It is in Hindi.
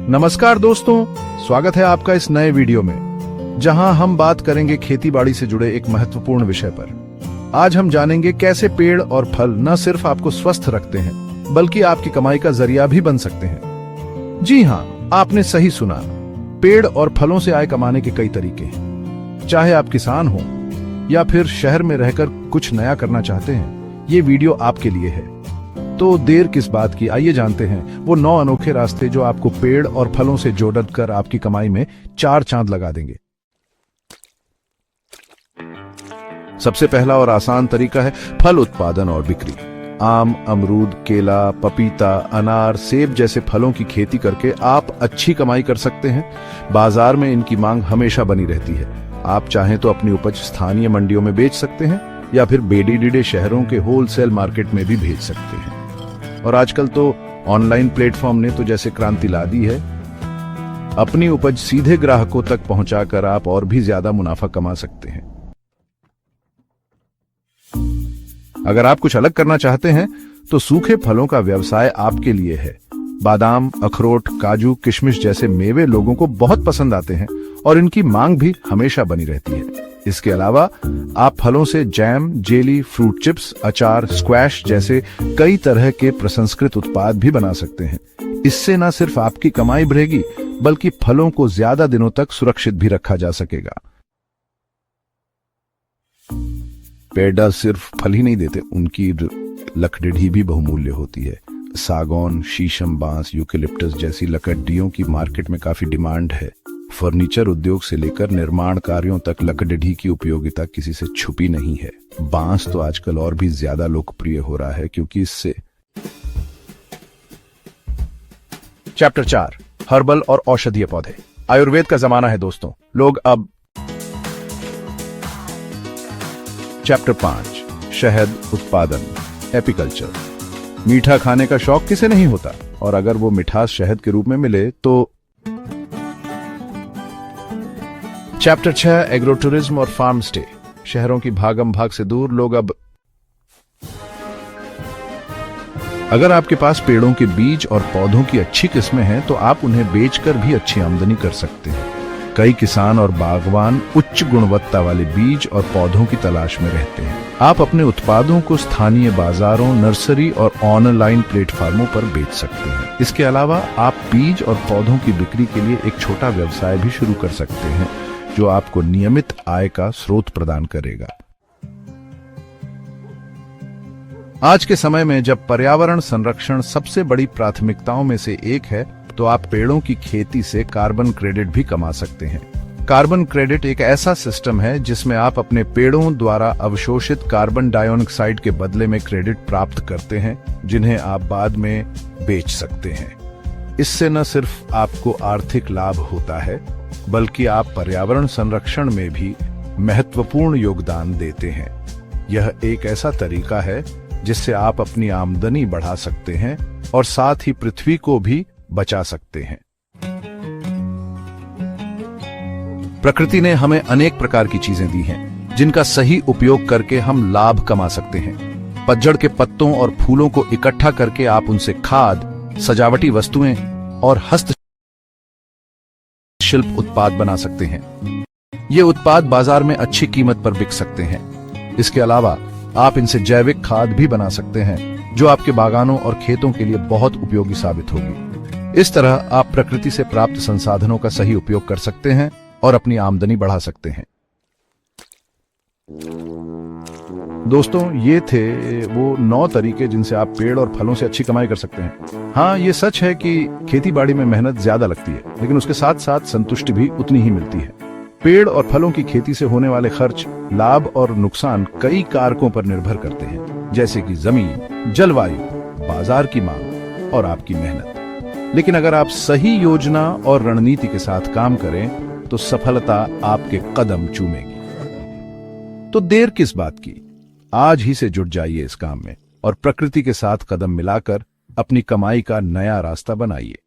नमस्कार दोस्तों, स्वागत है आपका इस नए वीडियो में, जहां हम बात करेंगे खेतीबाड़ी से जुड़े एक महत्वपूर्ण विषय पर। आज हम जानेंगे कैसे पेड़ और फल न सिर्फ आपको स्वस्थ रखते हैं, बल्कि आपकी कमाई का जरिया भी बन सकते हैं। जी हां, आपने सही सुना। पेड़ और फलों से आय कमाने के कई तरीके हैं। चाहे आप किसान हो या फिर शहर में रहकर कुछ नया करना चाहते हैं, ये वीडियो आपके लिए है। तो देर किस बात की, आइए जानते हैं वो 9 अनोखे रास्ते जो आपको पेड़ और फलों से जोड़कर आपकी कमाई में 4 चांद लगा देंगे। सबसे पहला और आसान तरीका है फल उत्पादन और बिक्री। आम, अमरूद, केला, पपीता, अनार, सेब जैसे फलों की खेती करके आप अच्छी कमाई कर सकते हैं। बाजार में इनकी मांग हमेशा बनी रहती है। आप चाहें तो अपनी उपज स्थानीय मंडियों में बेच सकते हैं या फिर बेडी शहरों के होलसेल मार्केट में भी भेज सकते हैं। और आजकल तो ऑनलाइन प्लेटफॉर्म ने तो जैसे क्रांति ला दी है। अपनी उपज सीधे ग्राहकों तक पहुंचाकर आप और भी ज्यादा मुनाफा कमा सकते हैं। अगर आप कुछ अलग करना चाहते हैं तो सूखे फलों का व्यवसाय आपके लिए है। बादाम, अखरोट, काजू, किशमिश जैसे मेवे लोगों को बहुत पसंद आते हैं और इनकी मांग भी हमेशा बनी रहती है। इसके अलावा आप फलों से जैम, जेली, फ्रूट चिप्स, अचार, स्क्वैश जैसे कई तरह के प्रसंस्कृत उत्पाद भी बना सकते हैं। इससे न सिर्फ आपकी कमाई बढ़ेगी, बल्कि फलों को ज्यादा दिनों तक सुरक्षित भी रखा जा सकेगा। पेड़ सिर्फ फल ही नहीं देते, उनकी लकड़ी भी बहुमूल्य होती है। सागौन, शीशम, बांस, यूकेलिप्टस जैसी लकड़ियों की मार्केट में काफी डिमांड है। फर्नीचर उद्योग से लेकर निर्माण कार्यों तक लकड़ी की उपयोगिता किसी से छुपी नहीं है। बांस तो आजकल और भी ज्यादा लोकप्रिय हो रहा है क्योंकि इससे। चैप्टर 4, हर्बल और औषधीय पौधे। आयुर्वेद का जमाना है दोस्तों, लोग अब। चैप्टर 5, शहद उत्पादन, एपीकल्चर। मीठा खाने का शौक किसे नहीं होता, और अगर वो मिठास शहद के रूप में मिले तो। चैप्टर 6, एग्रो टूरिज्म और फार्म स्टे। शहरों की भागम भाग से दूर लोग अब। अगर आपके पास पेड़ों के बीज और पौधों की अच्छी किस्में हैं तो आप उन्हें बेचकर भी अच्छी आमदनी कर सकते हैं। कई किसान और बागवान उच्च गुणवत्ता वाले बीज और पौधों की तलाश में रहते हैं। आप अपने उत्पादों को स्थानीय बाजारों, नर्सरी और ऑनलाइन प्लेटफॉर्मों पर बेच सकते हैं। इसके अलावा आप बीज और पौधों की बिक्री के लिए एक छोटा व्यवसाय भी शुरू कर सकते हैं, जो आपको नियमित आय का स्रोत प्रदान करेगा। आज के समय में जब पर्यावरण संरक्षण सबसे बड़ी प्राथमिकताओं में से एक है, तो आप पेड़ों की खेती से कार्बन क्रेडिट भी कमा सकते हैं। कार्बन क्रेडिट एक ऐसा सिस्टम है जिसमें आप अपने पेड़ों द्वारा अवशोषित कार्बन डाइऑक्साइड के बदले में क्रेडिट प्राप्त करते हैं, जिन्हें आप बाद में बेच सकते हैं। इससे न सिर्फ आपको आर्थिक लाभ होता है, बल्कि आप पर्यावरण संरक्षण में भी महत्वपूर्ण योगदान देते हैं। यह एक ऐसा तरीका है जिससे आप अपनी आमदनी बढ़ा सकते हैं और साथ ही पृथ्वी को भी बचा सकते हैं। प्रकृति ने हमें अनेक प्रकार की चीजें दी हैं, जिनका सही उपयोग करके हम लाभ कमा सकते हैं। पतझड़ के पत्तों और फूलों को इकट्ठा करके आप उनसे खाद, सजावटी वस्तुएं और हस्तशिल्प उत्पाद बना सकते हैं। ये उत्पाद बाजार में अच्छी कीमत पर बिक सकते हैं। इसके अलावा आप इनसे जैविक खाद भी बना सकते हैं, जो आपके बागानों और खेतों के लिए बहुत उपयोगी साबित होगी। इस तरह आप प्रकृति से प्राप्त संसाधनों का सही उपयोग कर सकते हैं और अपनी आमदनी बढ़ा सकते हैं। दोस्तों, ये थे वो 9 तरीके जिनसे आप पेड़ और फलों से अच्छी कमाई कर सकते हैं। हाँ, ये सच है कि खेतीबाड़ी में मेहनत ज्यादा लगती है, लेकिन उसके साथ साथ संतुष्टि भी उतनी ही मिलती है। पेड़ और फलों की खेती से होने वाले खर्च, लाभ और नुकसान कई कारकों पर निर्भर करते हैं, जैसे कि जमीन, जलवायु, बाजार की मांग और आपकी मेहनत। लेकिन अगर आप सही योजना और रणनीति के साथ काम करें तो सफलता आपके कदम चूमेगी। तो देर किस बात की, आज ही से जुट जाइए इस काम में और प्रकृति के साथ कदम मिलाकर अपनी कमाई का नया रास्ता बनाइए।